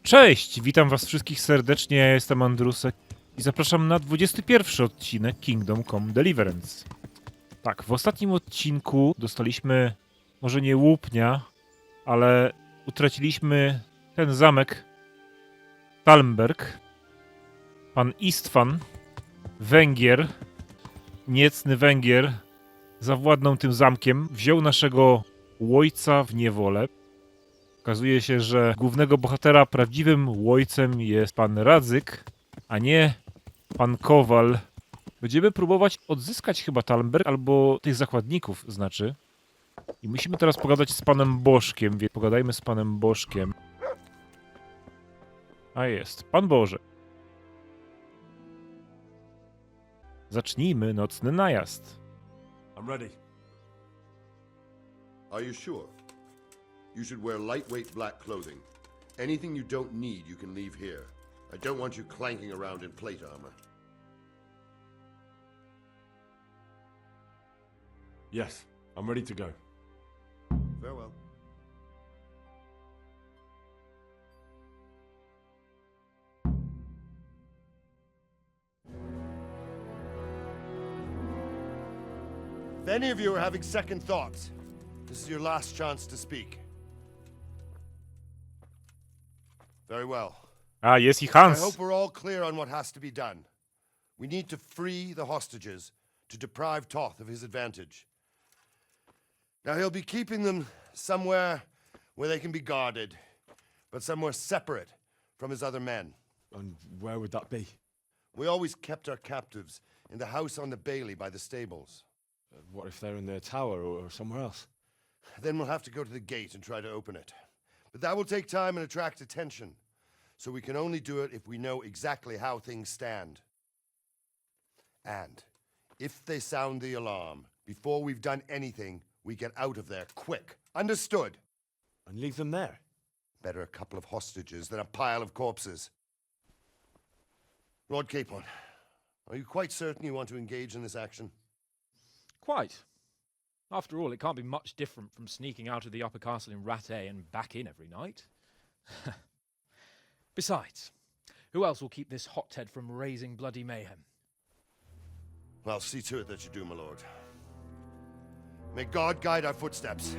Cześć! Witam was wszystkich serdecznie, ja jestem Andrusek i zapraszam na 21 odcinek Kingdom Come Deliverance. Tak, w ostatnim odcinku dostaliśmy może nie łupnia, ale utraciliśmy ten zamek Talmberg. Pan Istvan, Węgier, niecny Węgier, zawładnął tym zamkiem, wziął naszego łojca w niewolę. Okazuje się, że głównego bohatera prawdziwym łojcem jest pan Radzyk, a nie pan Kowal. Będziemy próbować odzyskać chyba Talmberg, albo tych zakładników, znaczy. I musimy teraz pogadać z panem Bożkiem, więc pogadajmy z panem Bożkiem. A jest, pan Boże. Zacznijmy nocny najazd. I'm ready. Are you sure? You should wear lightweight black clothing. Anything you don't need, you can leave here. I don't want you clanking around in plate armor. Yes, I'm ready to go. Farewell. If any of you are having second thoughts, this is your last chance to speak. Very well. A, jest i I Hans. hope we're all clear on what has to be done. We need to free the hostages to deprive Toth of his advantage. Now he'll be keeping them somewhere where they can be guarded, but somewhere separate from his other men. And where would that be? We always kept our captives in the house on the bailey by the stables. What if they're in their tower or somewhere else? Then we'll have to go to the gate and try to open it. But that will take time and attract attention. So we can only do it if we know exactly how things stand. And if they sound the alarm before we've done anything, we get out of there quick. Understood? And leave them there? Better a couple of hostages than a pile of corpses. Lord Capon, are you quite certain you want to engage in this action? Quite. After all, it can't be much different from sneaking out of the upper castle in Rattay and back in every night. Besides, who else will keep this hothead from raising bloody mayhem? Well, see to it that you do, my lord. May God guide our footsteps.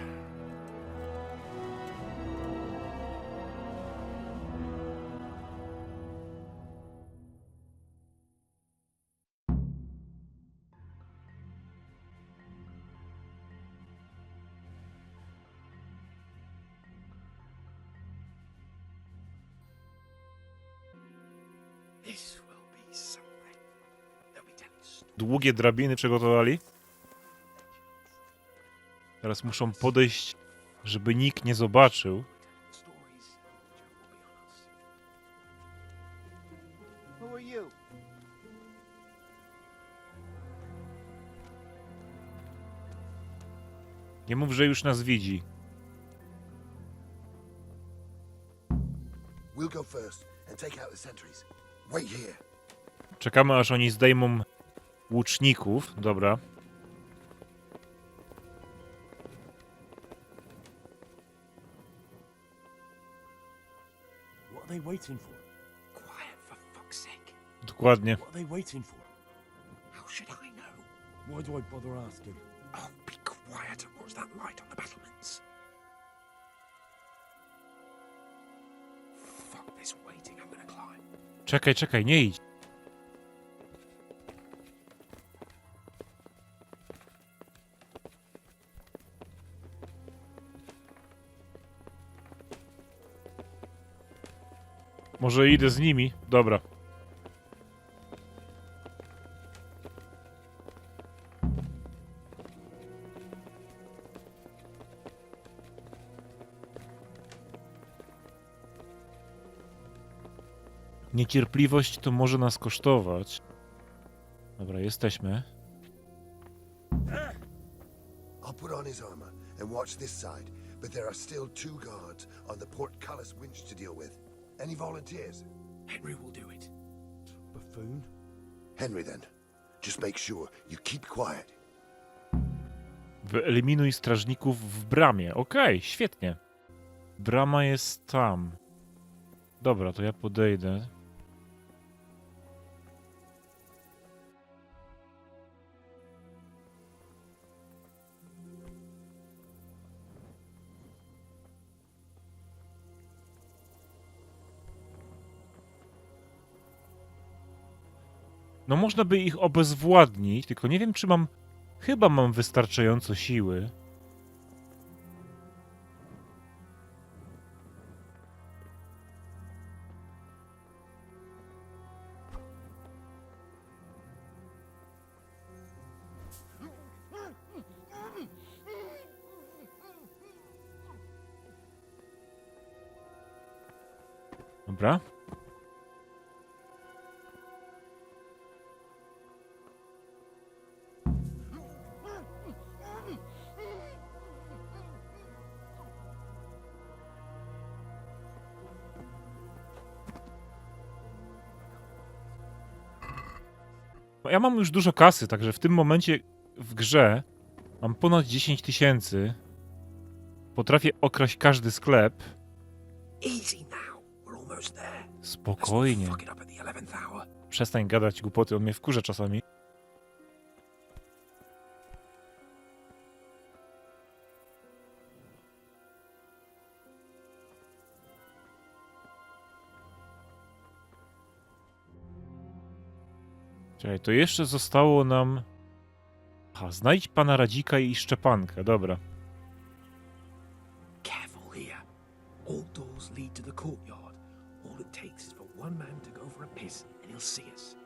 This will be something. They'll be tense. Długie drabiny przygotowali. Teraz muszą podejść, żeby nikt nie zobaczył. Stories will be on us. Who are you? Nie mów, że już nas widzi. We'll go first and take out the sentries. Wait here. Czekamy, aż oni zdejmą łuczników. Dobra. What are they waiting for? Quiet, for fuck's sake. Dokładnie. What are they waiting for? How should I know? Why do I bother asking? Oh, be quiet and watch that light on the battlements. Fuck this waiting, I'm gonna climb. Czekaj, czekaj, nie idź. Może idę z nimi? Dobra. Niecierpliwość to może nas kosztować. Dobra, jesteśmy. I'll put on his armor and watch this side, but there are still two guards on the portcullis winch to deal with. Any volunteers? Henry will do it. Buffoon? Henry, then. Just make sure you keep quiet. Wyeliminuj strażników w bramie. Okej, świetnie. Brama jest tam. Dobra, to ja podejdę. No można by ich obezwładnić, tylko nie wiem, czy mam... Chyba mam wystarczająco siły. Dobra. No, ja mam już dużo kasy, także w tym momencie w grze mam ponad 10 000. Potrafię okraść każdy sklep. Easy now. We're almost there. Let's not Spokojnie. fuck it up at the 11th hour. Przestań gadać głupoty, on mnie wkurza czasami. Czekaj, to jeszcze zostało nam... Aha, znajdź pana Radzika i Szczepankę, dobra. Careful here. All doors lead to the courtyard. All it takes is for one man to go for a piss and he'll see us.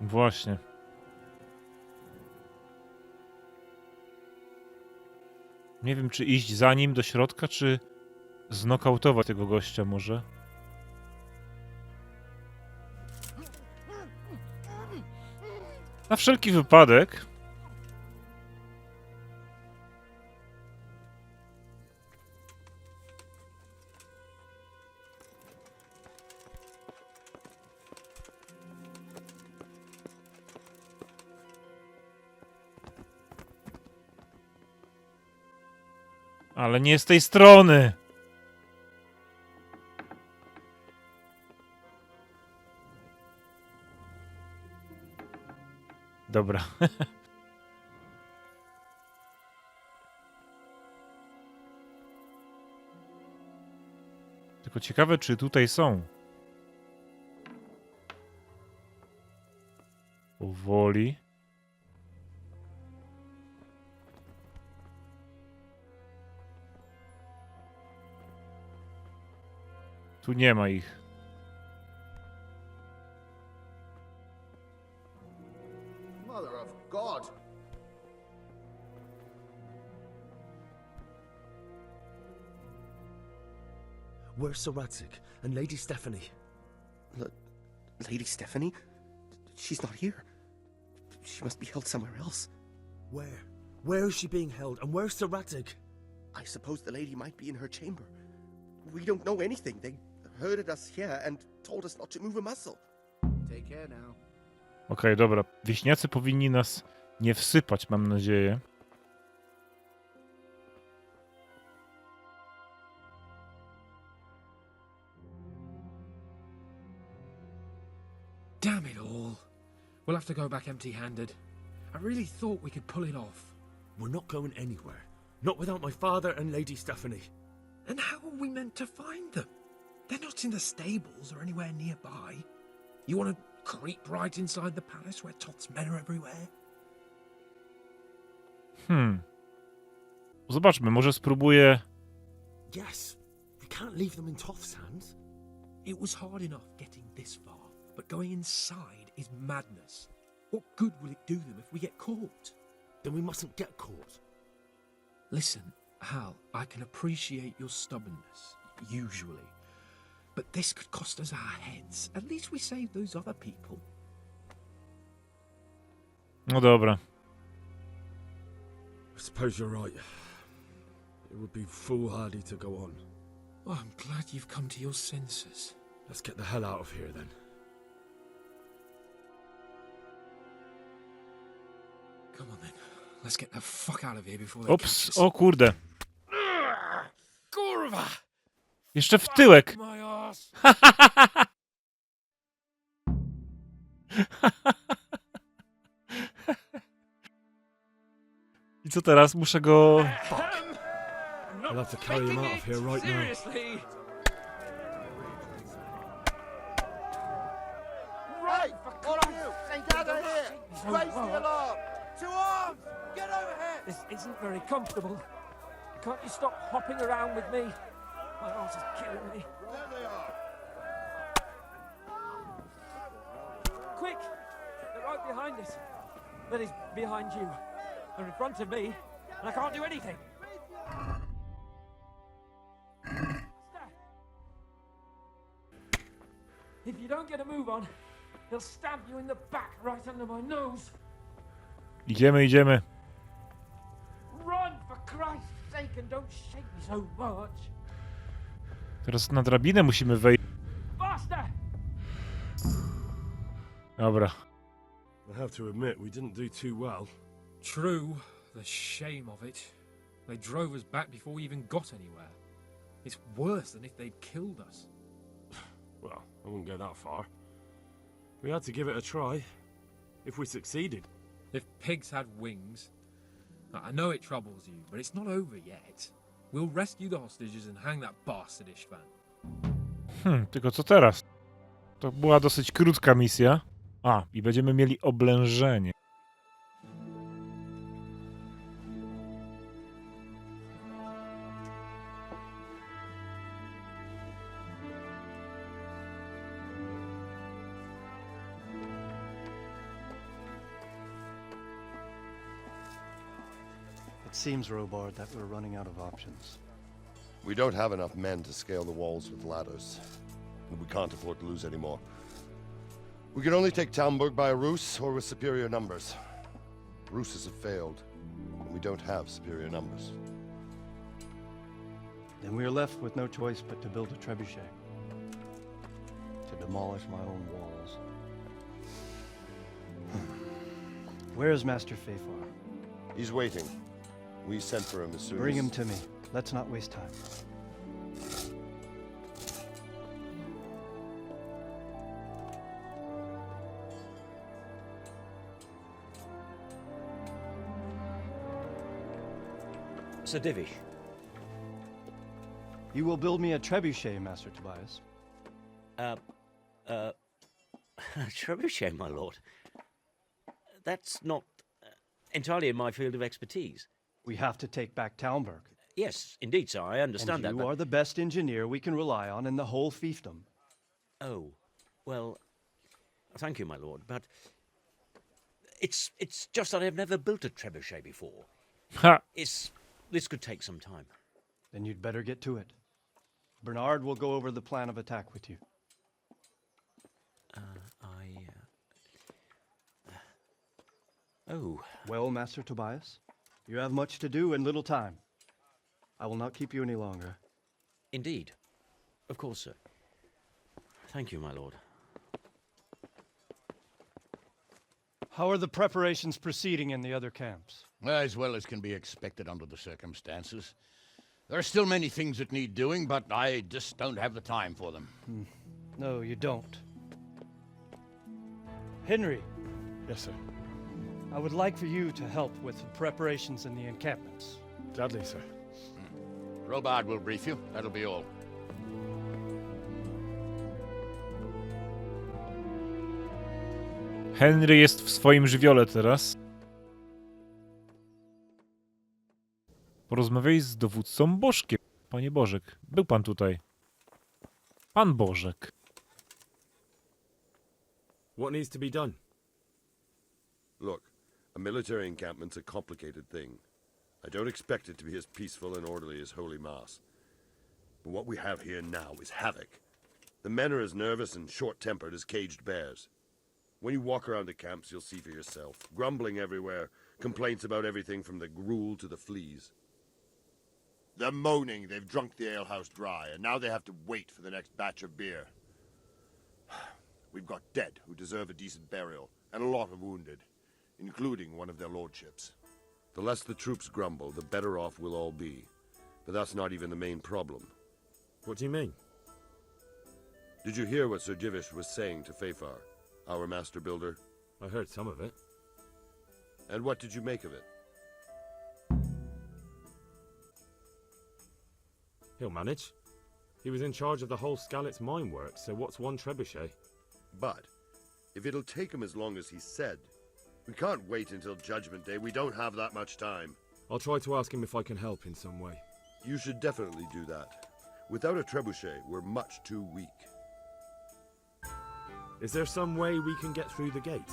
Właśnie. Nie wiem, czy iść za nim do środka, czy znokautować tego gościa może. Na wszelki wypadek. Ale nie z tej strony. Dobra. Tylko ciekawe, czy tutaj są. Powoli. Tu nie ma ich. Mother of God! Where's Sir Radzig and Lady Stephanie? Lady Stephanie? She's not here. She must be held somewhere else. Where? Where is she being held? And where's Sir Radzig? I suppose the lady might be in her chamber. We don't know anything. They herded us here and told us not to move a muscle. Take care now. Okej, dobra. Wieśniacy powinni nas nie wsypać, mam nadzieję. Damn it all. We'll have to go back empty-handed. I really thought we could pull it off. We're not going anywhere. Not without my father and Lady Stephanie. And how are we meant to find them? They're not in the stables or anywhere nearby. You want to creep right inside the palace where Toth's men are everywhere? Zobaczmy, może spróbuję... Yes. We can't leave them in Toff's hands. It was hard enough getting this far, but going inside is madness. What good will it do them if we get caught? Then we mustn't get caught. Listen, Hal, I can appreciate your stubbornness, usually. But this could cost us our heads. At least we saved those other people. No dobra. I suppose you're right. It would be foolhardy to go on. Oh, I'm glad you've come to your senses. Let's get the hell out of here then. Come on then. Let's get the fuck out of here before they catch Ops, us. o kurde. Kurwa! Jeszcze w tyłek. My ass. I co teraz? Muszę go... I'll have to carry him out of here right now. Seriously. Hey, all of you, gather here! Raise the alarm! To arms! Get over here! This isn't very comfortable. Can't you stop hopping around with me? My arse is killing me. There they are! Quick! They're right behind us. That is, behind you. They're in front of me, and I can't do anything. If you don't get a move on, he'll stab you in the back right under my nose. Idziemy, idziemy. Run, for Christ's sake, and don't shake me so much. Teraz na drabinę musimy wejść. Faster! Dobra. I have to admit, we didn't do too well. True, the shame of it. They drove us back before we even got anywhere. It's worse than if they'd killed us. Well, I wouldn't go that far. We had to give it a try. If we succeeded. If pigs had wings... I know it troubles you, but it's not over yet. We'll rescue the hostages and hang that bastard Ishvan. Tylko co teraz? To była dosyć krótka misja. A, i będziemy mieli oblężenie. It seems, Robard, that we're running out of options. We don't have enough men to scale the walls with ladders. And we can't afford to lose any more. We can only take Talmberg by a ruse or with superior numbers. Ruses have failed, and we don't have superior numbers. Then we're left with no choice but to build a trebuchet. To demolish my own walls. Where is Master Fafar? He's waiting. We sent for him as soon Bring as... him to me. Let's not waste time. Sir Divish. You will build me a trebuchet, Master Tobias. Trebuchet, my lord. That's not entirely in my field of expertise. We have to take back Talmberg. Yes, indeed, sir, I understand And that. you are the best engineer we can rely on in the whole fiefdom. Oh, well, thank you, my lord, but it's just that I've never built a trebuchet before. Ha! This could take some time. Then you'd better get to it. Bernard will go over the plan of attack with you. Oh, Well, Master Tobias, you have much to do and little time. I will not keep you any longer. indeed. Of course, sir. Thank you, my lord. How are the preparations proceeding in the other camps? As well as can be expected under the circumstances. There are still many things that need doing, but I just don't have the time for them. No, you don't. Henry, Yes, sir. I would like for you to help with the preparations in the encampments. Gladly, sir. Robard will brief you. That'll be all. Henry jest w swoim żywiole teraz. Porozmawiaj z dowódcą Bożkiem. Panie Bożek, był pan tutaj. Pan Bożek. What needs to be done? Look, a military encampment's a complicated thing. I don't expect it to be as peaceful and orderly as Holy Mass. But what we have here now is havoc. The men are as nervous and short-tempered as caged bears. When you walk around the camps, you'll see for yourself. Grumbling everywhere, complaints about everything from the gruel to the fleas. They're moaning they've drunk the alehouse dry, and now they have to wait for the next batch of beer. We've got dead who deserve a decent burial, and a lot of wounded, including one of their lordships. The less the troops grumble, the better off we'll all be. But that's not even the main problem. What do you mean? Did you hear what Sir Divish was saying to Fafar, our master builder? I heard some of it. And what did you make of it? He'll manage. He was in charge of the whole Skalitz mine works, so what's one trebuchet? But if it'll take him as long as he said, we can't wait until Judgment Day. We don't have that much time. I'll try to ask him if I can help in some way. You should definitely do that. Without a trebuchet, we're much too weak. Is there some way we can get through the gate?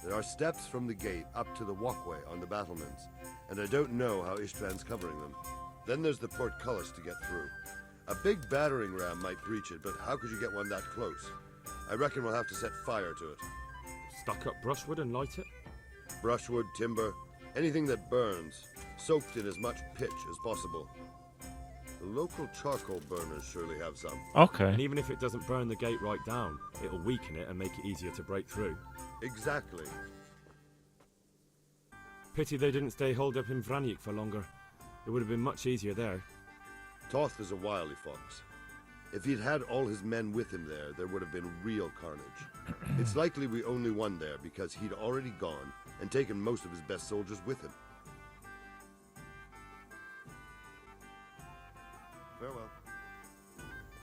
There are steps from the gate up to the walkway on the battlements, and I don't know how Ishtvan's covering them. Then there's the portcullis to get through. A big battering ram might breach it, but how could you get one that close? I reckon we'll have to set fire to it. Stack up brushwood and light it? Brushwood, timber, anything that burns, soaked in as much pitch as possible. The local charcoal burners surely have some. Okej. And even if it doesn't burn the gate right down, it'll weaken it and make it easier to break through. Exactly. Pity they didn't stay holed up in Vranic for longer. It would have been much easier there. Toth is a wily fox. If he'd had all his men with him there, there would have been real carnage. It's likely we only won there because he'd already gone and taken most of his best soldiers with him. Farewell.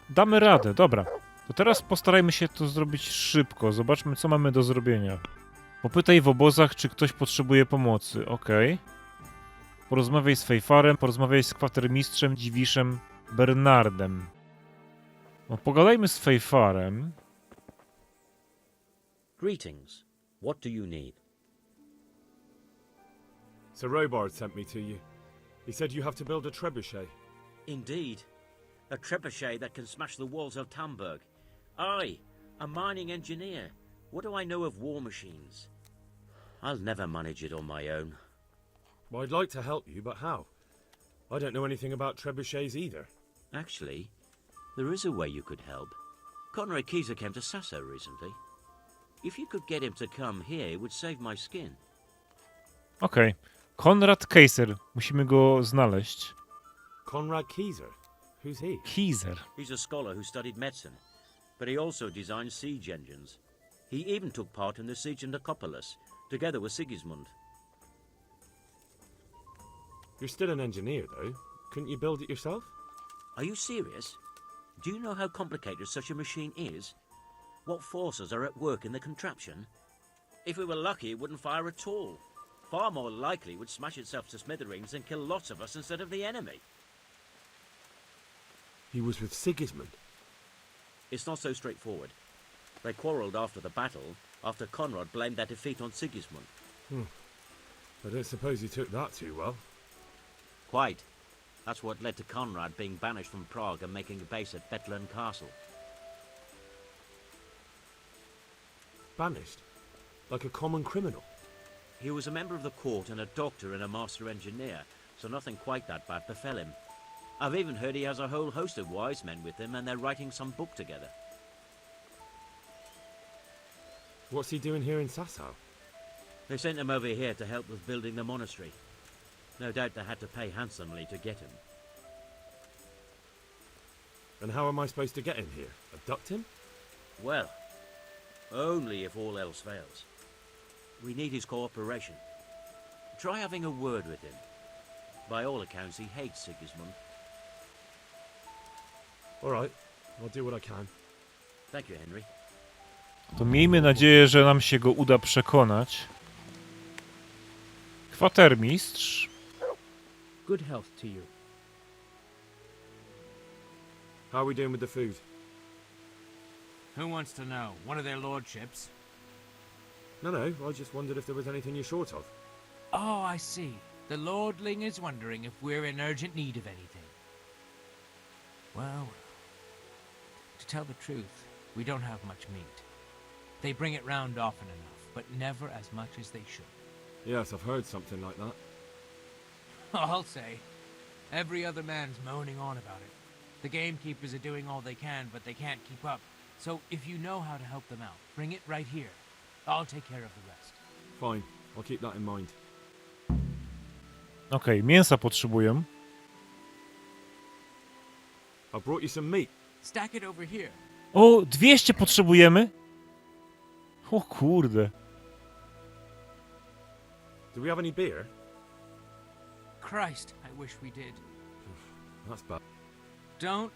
Damy radę, dobra. To teraz postarajmy się to zrobić szybko. Zobaczmy, co mamy do zrobienia. Popytaj w obozach, czy ktoś potrzebuje pomocy. Okej. Porozmawiaj z Fejfarem, porozmawiaj z kwatermistrzem, dziwiszem, Bernardem. No, pogadajmy z Fejfarem. Greetings. What do you need? Sir Robard sent me to you. He said you have to build a trebuchet. Indeed. A trebuchet that can smash the walls of Tamburg. I, a mining engineer. What do I know of war machines? I'll never manage it on my own. Well, I'd like to help you, but how? I don't know anything about trebuchets either. Actually, there is a way you could help. Conrad Kieser came to Sasso recently. If you could get him to come here, it would save my skin. Okej. Konrad Kaiser. Musimy go znaleźć. Conrad Kieser? Who's he? Kaiser. He's a scholar who studied medicine, but he also designed siege engines. He even took part in the siege of Nicopolis, together with Sigismund. You're still an engineer, though. Couldn't you build it yourself? Are you serious? Do you know how complicated such a machine is? What forces are at work in the contraption? If we were lucky, it wouldn't fire at all. Far more likely, it would smash itself to smithereens and kill lots of us instead of the enemy. He was with Sigismund. It's not so straightforward. They quarrelled after the battle, after Conrad blamed their defeat on Sigismund. I don't suppose he took that too well. Quite. That's what led to Conrad being banished from Prague and making a base at Bethlen Castle. Banished? Like a common criminal? He was a member of the court and a doctor and a master engineer, so nothing quite that bad befell him. I've even heard he has a whole host of wise men with him and they're writing some book together. What's he doing here in Sasau? They sent him over here to help with building the monastery. No doubt they had to pay handsomely to get him. And how am I supposed to get him here? Abduct him? Well, only if all else fails. We need his cooperation. Try having a word with him. By all accounts, he hates Sigismund. All right, I'll do what I can. Thank you, Henry. To miejmy nadzieję, że nam się go uda przekonać. Kwatermistrz. Good health to you. How are we doing with the food? Who wants to know? One of their lordships? No, I just wondered if there was anything you're short of. Oh, I see. The lordling is wondering if we're in urgent need of anything. Well, to tell the truth, we don't have much meat. They bring it round often enough, but never as much as they should. Yes, I've heard something like that. I'll say. Every other man's moaning on about it. The gamekeepers are doing all they can, but they can't keep up. So if you know how to help them out, bring it right here. I'll take care of the rest. Fine, I'll keep that in mind. Okej, mięsa potrzebuję. I brought you some meat. Stack it over here. O, 200 potrzebujemy? O kurde. Do we have any beer? Christ, I wish we did. That's bad. Don't.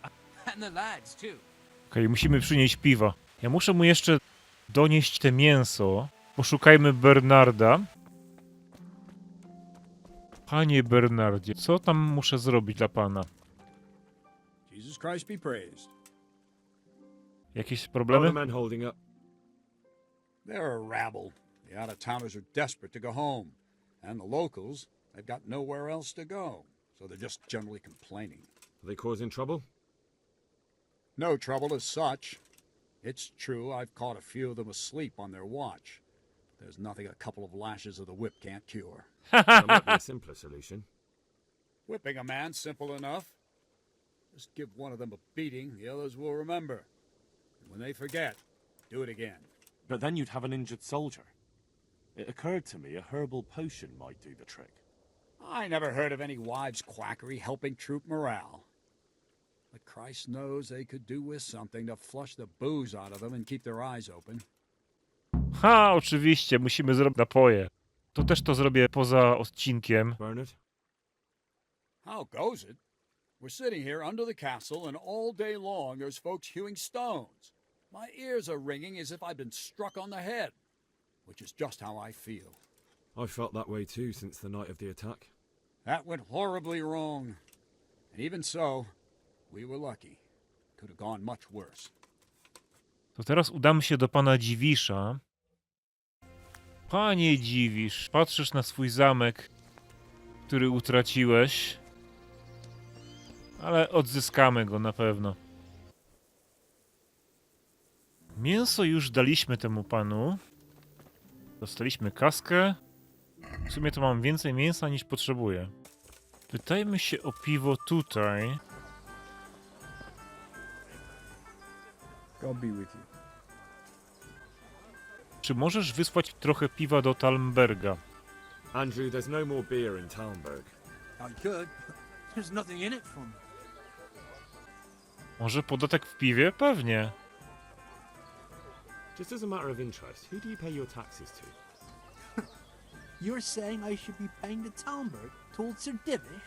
And the lads, too. Okej, musimy przynieść piwa. Ja muszę mu jeszcze donieść te mięso. Poszukajmy Bernarda. Panie Bernardzie, co tam muszę zrobić dla pana? Jesus Christ be praised. Jakieś How are problemy? the men holding up? They're a rabble. The out-of-towners are desperate to go home. And the locals, they've got nowhere else to go. So they're just generally complaining. Are they causing trouble? No trouble as such. It's true, I've caught a few of them asleep on their watch. There's nothing a couple of lashes of the whip can't cure. There might be a simpler solution. Whipping a man, simple enough. Just give one of them a beating, the others will remember. And when they forget, do it again. But then you'd have an injured soldier. It occurred to me a herbal potion might do the trick. I never heard of any wives' quackery helping troop morale. But Christ knows they could do with something to flush the booze out of them and keep their eyes open. Ha, oczywiście, musimy zrobić napoje. To też to zrobię poza odcinkiem. Bernard? How goes it? We're sitting here under the castle, and all day long there's folks hewing stones. My ears are ringing as if I'd been struck on the head, which is just how I feel. I felt that way too since the night of the attack. That went horribly wrong. And even so, we were lucky. Could have gone much worse. To teraz udamy się do pana Dziwisza. Panie Dziwisz, patrzysz na swój zamek, który utraciłeś, ale odzyskamy go na pewno. Mięso już daliśmy temu panu. Dostaliśmy kaskę. W sumie to mam więcej mięsa niż potrzebuję. Pytajmy się o piwo tutaj. God be with you. Czy możesz wysłać trochę piwa do Talmberga? Andrew, there's no more beer in Talmberg. I could. There's nothing in it for me. Może podatek w piwie? Pewnie. Just as a matter of interest, who do you pay your taxes to? You're saying I should be paying the Talmberg told Sir Divish?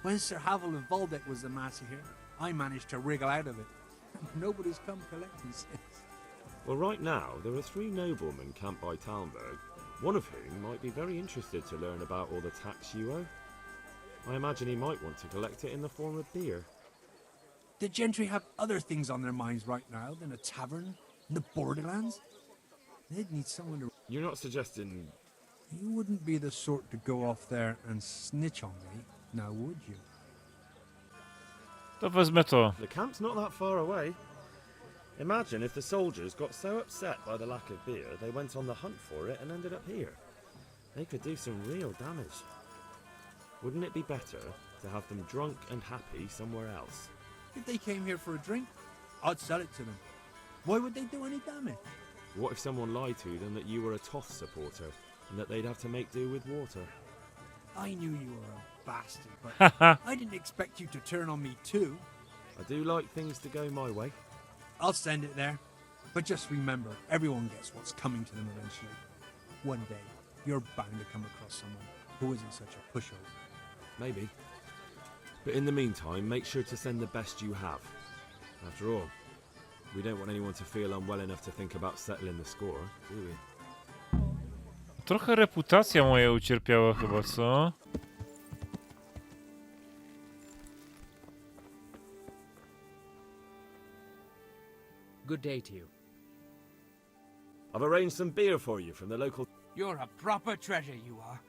When Sir Havel and Volbeck was the master here, I managed to wriggle out of it. Nobody's come collecting since. Well, right now, there are 3 noblemen camped by Talmberg, one of whom might be very interested to learn about all the tax you owe. I imagine he might want to collect it in the form of beer. The gentry have other things on their minds right now than a tavern in the borderlands. They'd need someone to... You're not suggesting... You wouldn't be the sort to go off there and snitch on me, now would you? To wezmę to. The camp's not that far away. Imagine if the soldiers got so upset by the lack of beer, they went on the hunt for it and ended up here. They could do some real damage. Wouldn't it be better to have them drunk and happy somewhere else? If they came here for a drink, I'd sell it to them. Why would they do any damage? What if someone lied to them that you were a Toth supporter and that they'd have to make do with water? I knew you were a bastard, but I didn't expect you to turn on me too. I do like things to go my way. I'll send it there. But just remember, everyone gets what's coming to them eventually. One day, you're bound to come across someone who isn't such a pushover. Maybe. But in the meantime, make sure to send the best you have. After all, we don't want anyone to feel unwell enough to think about settling the score, do we? Trochę reputacja moja ucierpiała chyba, co? Good day to you. I've arranged some beer for you from the local... You're a proper treasure, you are.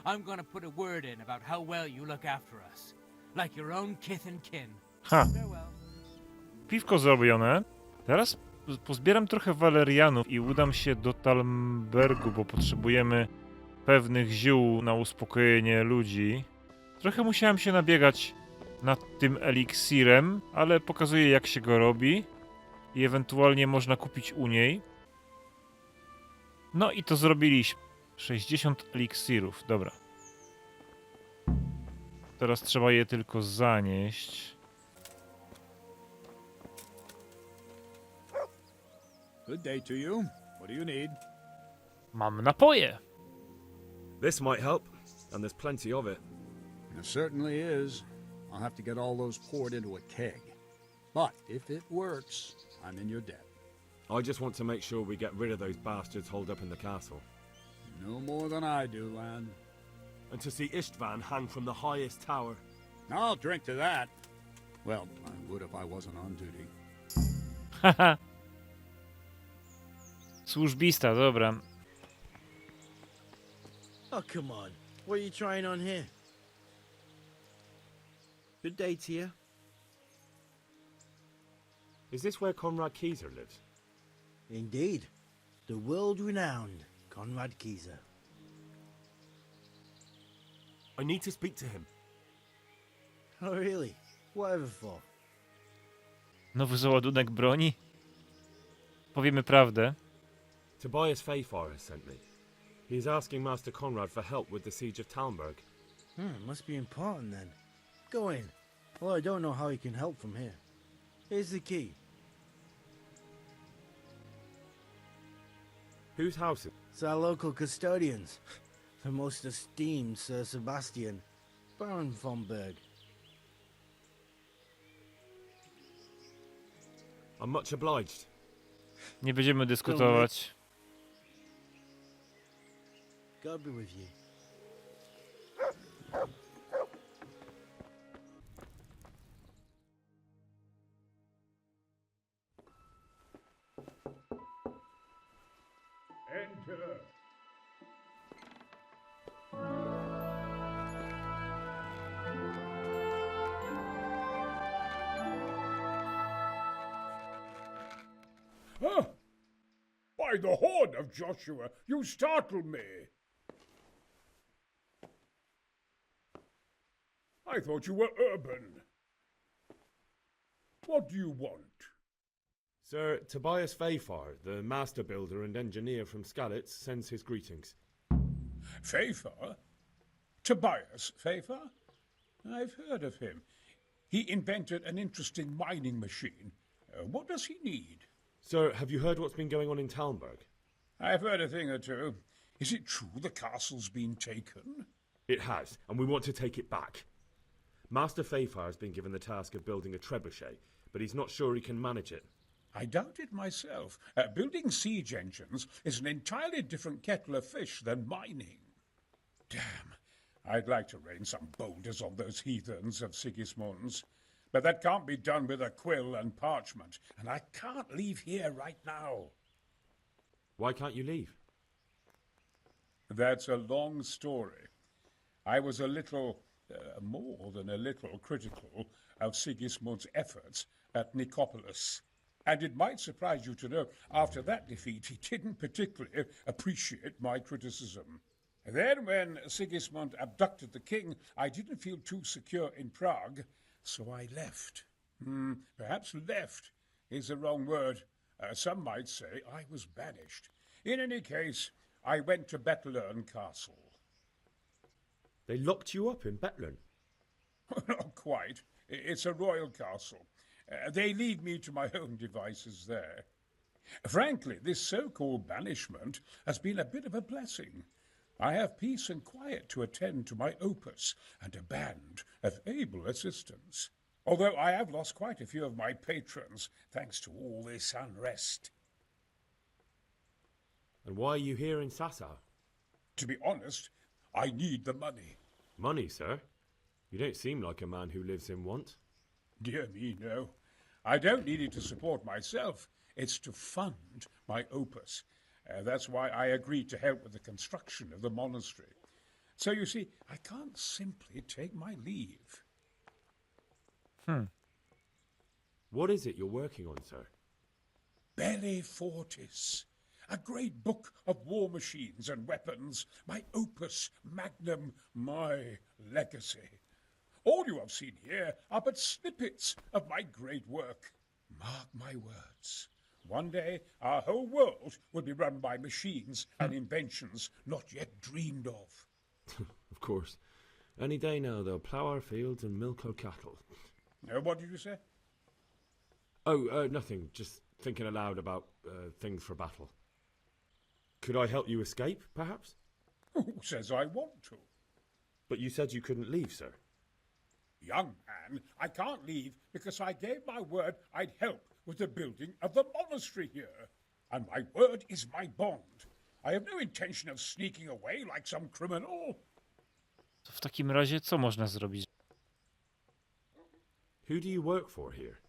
I'm gonna put a word in about how well you look after us. Like your own kith and kin. Ha. Farewell. Piwko zrobione. Teraz pozbieram trochę walerianów i udam się do Talmbergu, bo potrzebujemy pewnych ziół na uspokojenie ludzi. Trochę musiałem się nabiegać nad tym eliksirem, ale pokazuję, jak się go robi i ewentualnie można kupić u niej. No i to zrobiliśmy. 60 eliksirów, dobra. Teraz trzeba je tylko zanieść. Good day to you. What do you need? Mam napoje. This might help, and there's plenty of it. There certainly is. I'll have to get all those poured into a keg. But if it works, I'm in your debt. I just want to make sure we get rid of those bastards holed up in the castle. No more than I do, lad. And to see Istvan hang from the highest tower. I'll drink to that. Well, I would if I wasn't on duty. Haha. Służbista, dobra. Oh, come on. What are you trying on here? Good day to you. Is this where Conrad Kieser lives? Indeed. The world-renowned Conrad Kieser. I need to speak to him. Oh, really? Whatever for? Nowy załadunek broni? Powiemy prawdę. Tobias Fayfar has sent me. He's asking Master Conrad for help with the siege of Talmberg. Must be important then. Go in. Well, I don't know how he can help from here. Here's the key. Whose house is It's our local custodians. The most esteemed Sir Sebastian, Baron von Berg. I'm much obliged. Nie będziemy dyskutować. God be with you. Enter. Huh? By the horn of Joshua, you startled me. I thought you were urban. What do you want? Sir Tobias Fayfar, the master builder and engineer from Skalitz, sends his greetings. Fayfar? Tobias Fayfar? I've heard of him. He invented an interesting mining machine. What does he need? Sir, have you heard what's been going on in Talmberg? I've heard a thing or two. Is it true the castle's been taken? It has, and we want to take it back. Master Fayfar has been given the task of building a trebuchet, but he's not sure he can manage it. I doubt it myself. Building siege engines is an entirely different kettle of fish than mining. Damn, I'd like to rain some boulders on those heathens of Sigismund's. But that can't be done with a quill and parchment, and I can't leave here right now. Why can't you leave? That's a long story. I was a little, more than a little, critical of Sigismund's efforts at Nicopolis. And it might surprise you to know, after that defeat, he didn't particularly appreciate my criticism. Then, when Sigismund abducted the king, I didn't feel too secure in Prague, so I left. Perhaps left is the wrong word. Some might say I was banished. In any case, I went to Bethlern Castle. They locked you up in Bethlern? Not quite. It's a royal castle. They leave me to my own devices there. Frankly, this so-called banishment has been a bit of a blessing. I have peace and quiet to attend to my opus and a band of able assistants. Although I have lost quite a few of my patrons, thanks to all this unrest. And why are you here in Sasau? To be honest, I need the money. Money, sir? You don't seem like a man who lives in want. Dear me, no. I don't need it to support myself. It's to fund my opus. That's why I agreed to help with the construction of the monastery. So you see, I can't simply take my leave. What is it you're working on, sir? Belli Fortis. A great book of war machines and weapons. My opus magnum, my legacy. All you have seen here are but snippets of my great work. Mark my words. One day, our whole world will be run by machines and inventions not yet dreamed of. Of course. Any day now, they'll plough our fields and milk our cattle. What did you say? Oh, nothing. Just thinking aloud about things for battle. Could I help you escape, perhaps? Who says I want to? But you said you couldn't leave, sir. Young man, I can't leave because I gave my word I'd help with the building of the monastery here. And my word is my bond. I have no intention of sneaking away like some criminal. To w takim razie co można zrobić? Who do you work for here?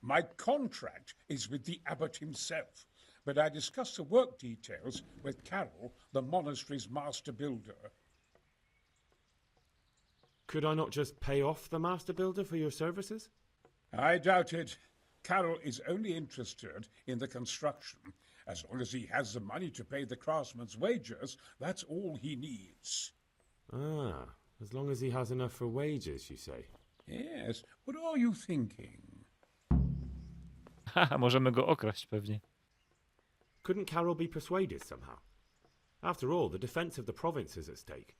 My contract is with the abbot himself, but I discussed the work details with Carol, the monastery's master builder. Could I not just pay off the master builder for your services? I doubt it. Carol is only interested in the construction. As long as he has the money to pay the craftsman's wages, that's all he needs. Ah, as long as he has enough for wages, you say? Yes. What are you thinking? Haha, możemy go okraść pewnie. Couldn't Carol be persuaded somehow? After all, the defense of the province is at stake.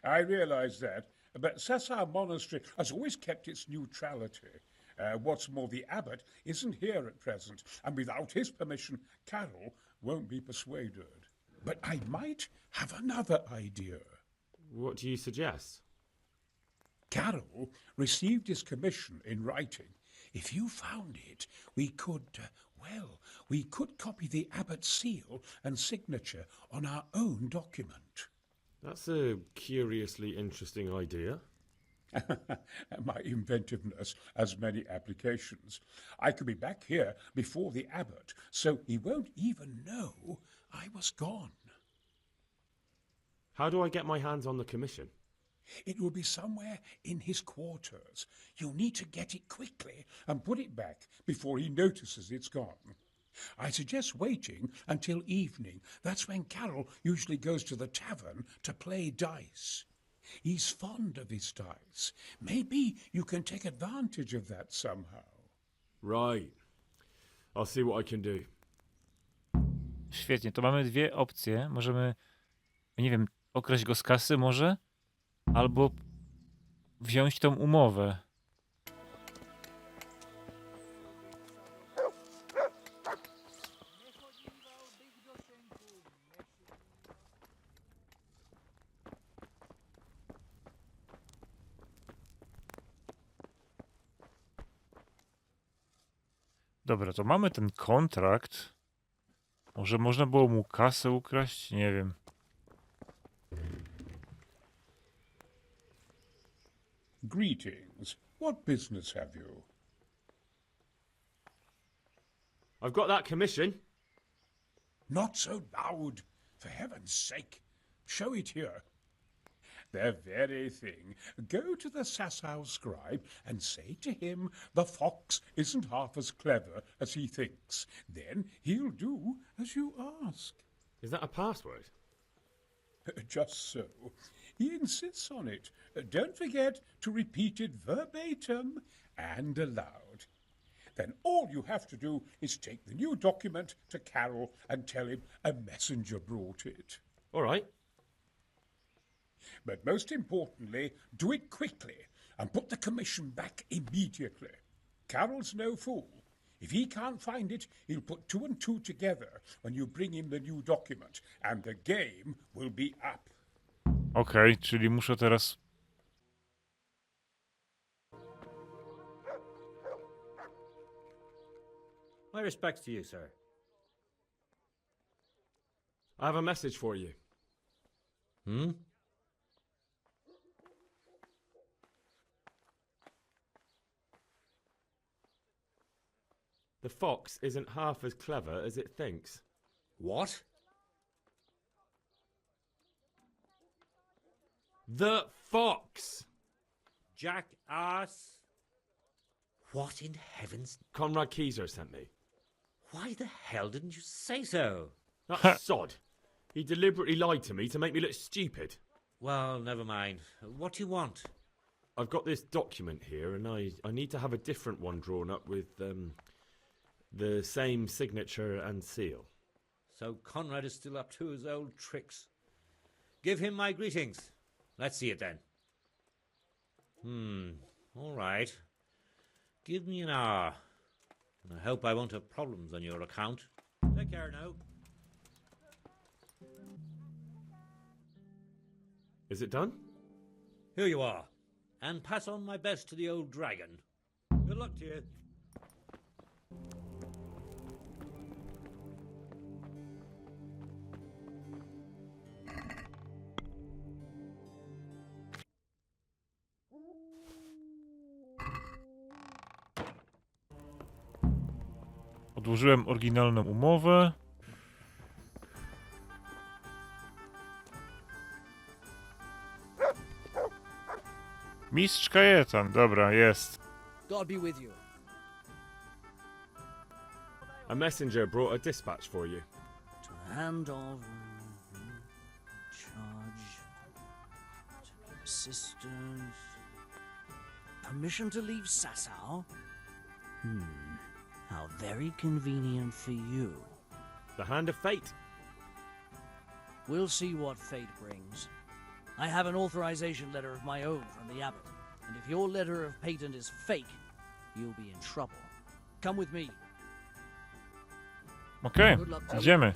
I realize that, but Sessar Monastery has always kept its neutrality. What's more, the abbot isn't here at present, and without his permission, Carol won't be persuaded. But I might have another idea. What do you suggest? Carol received his commission in writing. If you found it, we could copy the abbot's seal and signature on our own document. That's a curiously interesting idea. My inventiveness has many applications. I could be back here before the abbot, so he won't even know I was gone. How do I get my hands on the commission? It will be somewhere in his quarters. You'll need to get it quickly and put it back before he notices it's gone. I suggest waiting until evening. That's when Carol usually goes to the tavern to play dice. He's fond of his dice. Maybe you can take advantage of that somehow. Right. I'll see what I can do. Świetnie, to mamy dwie opcje. Możemy, nie wiem, okraść go z kasy może? Albo wziąć tą umowę. Dobra, to mamy ten kontrakt. Może można było mu kasę ukraść? Nie wiem. Greetings. What business have you? I've got that commission. Not so loud, for heaven's sake. Show it here. The very thing. Go to the Sasau scribe and say to him the fox isn't half as clever as he thinks. Then he'll do as you ask. Is that a password? Just so. He insists on it. Don't forget to repeat it verbatim and aloud. Then all you have to do is take the new document to Carol and tell him a messenger brought it. All right. But most importantly, do it quickly and put the commission back immediately. Carol's no fool. If he can't find it, he'll put two and two together when you bring him the new document, and the game will be up. Okej, czyli muszę teraz... My respects to you, sir. I have a message for you. The fox isn't half as clever as it thinks. What? The fox! Jackass! What in heaven's... Conrad Keyser sent me. Why the hell didn't you say so? That sod. He deliberately lied to me to make me look stupid. Well, never mind. What do you want? I've got this document here, and I need to have a different one drawn up with the same signature and seal. So Conrad is still up to his old tricks. Give him my greetings. Let's see it then. All right. Give me an hour. I hope I won't have problems on your account. Take care now. Is it done? Here you are. And pass on my best to the old dragon. Good luck to you. Odłożyłem oryginalną umowę. Mistrz Kajetan, dobra, jest. God be with you. A messenger brought a dispatch for you. To the hand of charge, assistance, permission to leave Sasau. How very convenient for you. The hand of fate. We'll see what fate brings. I have an authorization letter of my own from the abbot, and if your letter of patent is fake, you'll be in trouble. Come with me. Okej, idziemy.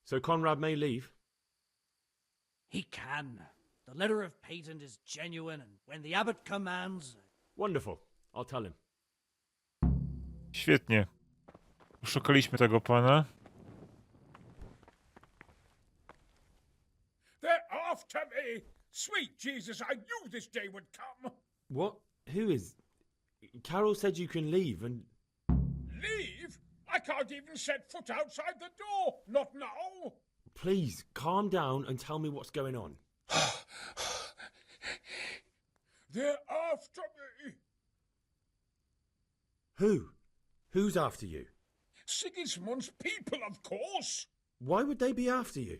So Conrad may leave? He can. The letter of patent is genuine, and when the abbot commands... Wonderful. I'll tell him. Świetnie. Szukaliśmy tego pana. They're after me! Sweet Jesus, I knew this day would come! What? Who is... Carol said you can leave and... Leave? I can't even set foot outside the door! Not now! Please, calm down and tell me what's going on. They're after me! Who? Who's after you? Sigismund's people, of course! Why would they be after you?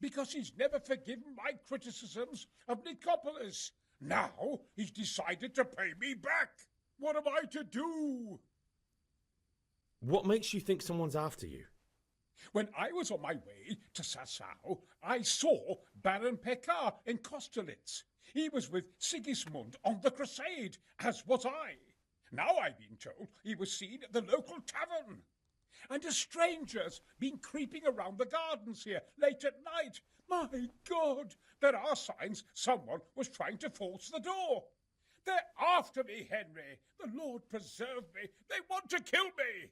Because he's never forgiven my criticisms of Nicopolis. Now he's decided to pay me back. What am I to do? What makes you think someone's after you? When I was on my way to Sasau, I saw Baron Pekar in Kostelitz. He was with Sigismund on the crusade, as was I. Now I've been told he was seen at the local tavern. And a stranger's been creeping around the gardens here late at night. My God, there are signs someone was trying to force the door. They're after me, Henry. The Lord preserve me. They want to kill me.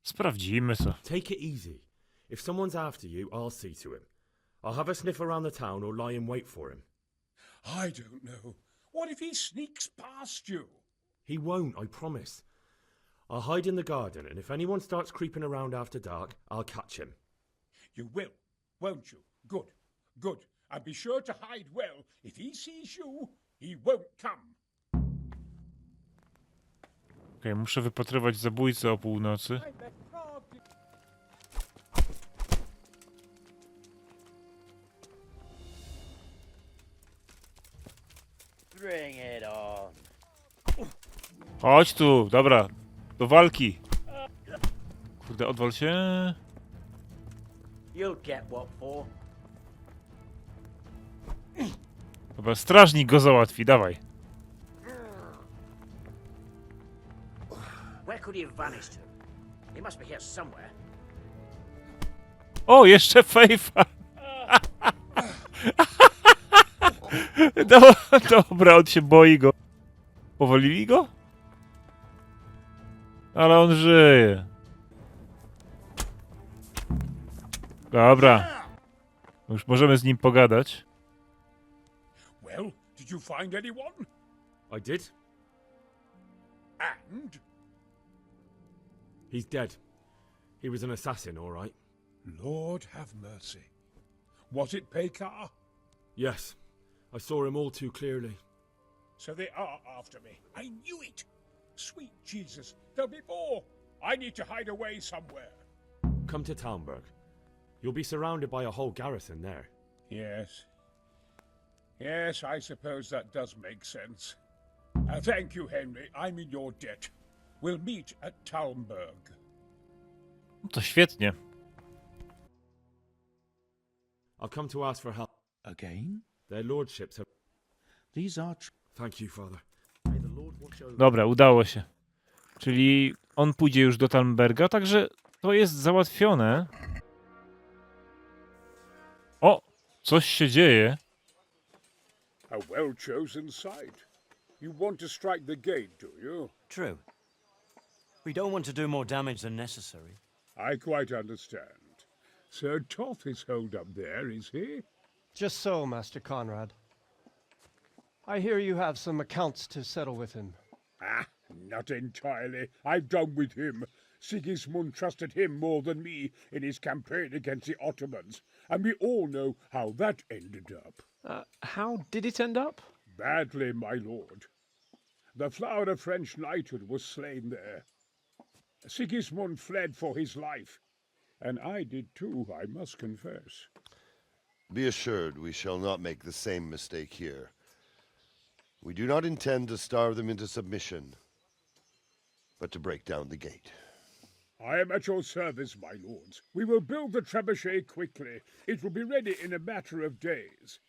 Sprawdzimy co. Take it easy. If someone's after you, I'll see to him. I'll have a sniff around the town or lie in wait for him. I don't know. What if he sneaks past you? He won't, I promise. I'll hide in the garden, and if anyone starts creeping around after dark, I'll catch him. You will, won't you? Good, good. And be sure to hide well. If he sees you, he won't come. Okej, muszę wypatrywać zabójcę o północy. Bring it on. Chodź tu, dobra, do walki. Kurde, odwal się. You'll get what for. Dobra, strażnik go załatwi, dawaj. Where could he have vanished to? He must be here somewhere. O, jeszcze Fejfa. Dobra, on się boi go. Powolili go? Ale on żyje. Dobra. Już możemy z nim pogadać. Well, did you find anyone? I did. And? He's dead. He was an assassin, all right. Lord have mercy. Was it Pekar? Yes. I saw him all too clearly. So they are after me. I knew it. Sweet Jesus, there'll be more. I need to hide away somewhere. Come to Talmberg. You'll be surrounded by a whole garrison there. Yes. Yes, I suppose that does make sense. Thank you, Henry. I'm in your debt. We'll meet at Talmberg. No to świetnie. I'll come to ask for help. Again? Their lordships have... These are... Thank you, father. Dobra, udało się. Czyli on pójdzie już do Talmberga, także to jest załatwione. O! Coś się dzieje. A well-chosen site. You want to strike the gate, do you? True. We don't want to do more damage than necessary. I quite understand. Sir Toth is holed up there, is he? Just so, Master Conrad. I hear you have some accounts to settle with him. Ah, not entirely. I've done with him. Sigismund trusted him more than me in his campaign against the Ottomans, and we all know how that ended up. How did it end up? Badly, my lord. The flower of French knighthood was slain there. Sigismund fled for his life, and I did too, I must confess. Be assured we shall not make the same mistake here. We do not intend to starve them into submission, but to break down the gate. I am at your service, my lords. We will build the trebuchet quickly. It will be ready in a matter of days.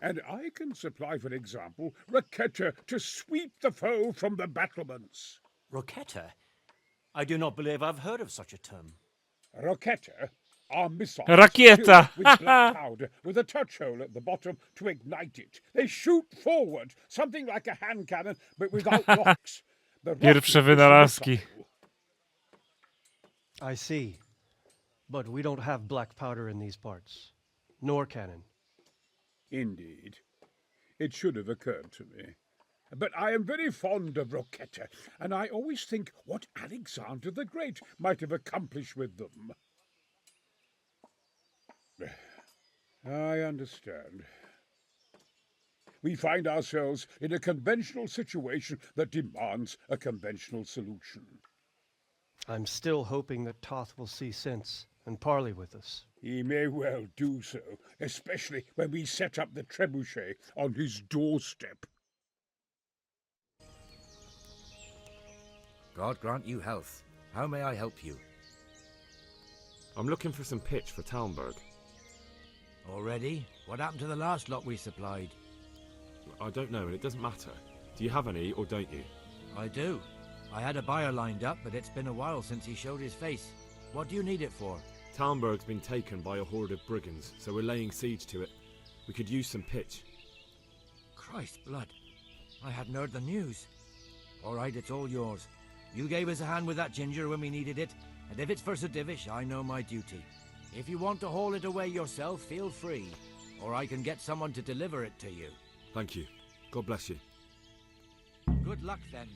And I can supply, for example, Roquetta to sweep the foe from the battlements. Roquetta? I do not believe I've heard of such a term. Roquetta are missiles Rakieta. filled with black powder with a touch hole at the bottom to ignite it. They shoot forward, something like a hand cannon, but without locks. The rocket Pierwsze is wynalazki. missile. I see. But we don't have black powder in these parts. Nor cannon. Indeed. It should have occurred to me. But I am very fond of Roquetta, and I always think what Alexander the Great might have accomplished with them. I understand. We find ourselves in a conventional situation that demands a conventional solution. I'm still hoping that Toth will see sense and parley with us. He may well do so, especially when we set up the trebuchet on his doorstep. God grant you health. How may I help you? I'm looking for some pitch for Talmberg. Already? What happened to the last lot we supplied? I don't know, and it doesn't matter. Do you have any, or don't you? I do. I had a buyer lined up, but it's been a while since he showed his face. What do you need it for? Talmberg's been taken by a horde of brigands, so we're laying siege to it. We could use some pitch. Christ blood. I hadn't heard the news. All right, it's all yours. You gave us a hand with that ginger when we needed it, and if it's for Sir Divish, I know my duty. If you want to haul it away yourself, feel free, or I can get someone to deliver it to you. Thank you. God bless you. Good luck, then.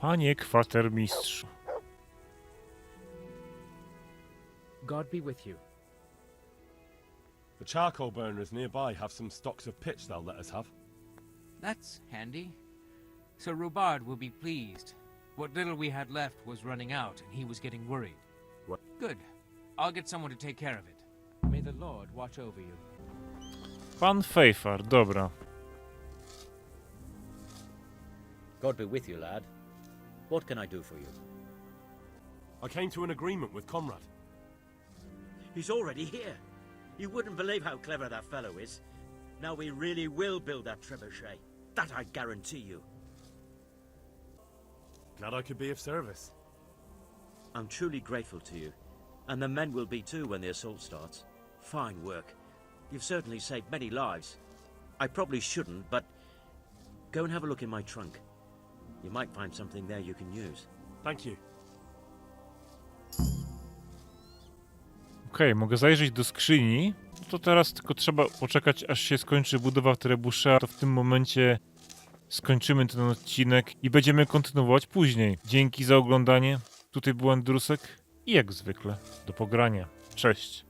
Panie kwatermistrzu. God be with you. The charcoal burners nearby have some stocks of pitch they'll let us have. That's handy. Sir Rubard will be pleased. What little we had left was running out, and he was getting worried. What? Good. I'll get someone to take care of it. May the Lord watch over you. Pan Fejfar, dobra. God be with you, lad. What can I do for you? I came to an agreement with Conrad. He's already here. You wouldn't believe how clever that fellow is. Now we really will build that trebuchet. That I guarantee you. Glad I could be of service. I'm truly grateful to you. And the men will be too when the assault starts. Fine work. You've certainly saved many lives. I probably shouldn't, but go and have a look in my trunk. You might find something there you can use. Thank you. Okej, mogę zajrzeć do skrzyni. No to teraz tylko trzeba poczekać, aż się skończy budowa trebusza. To w tym momencie skończymy ten odcinek i będziemy kontynuować później. Dzięki za oglądanie. Tutaj był Andrusek i jak zwykle do pogrania. Cześć.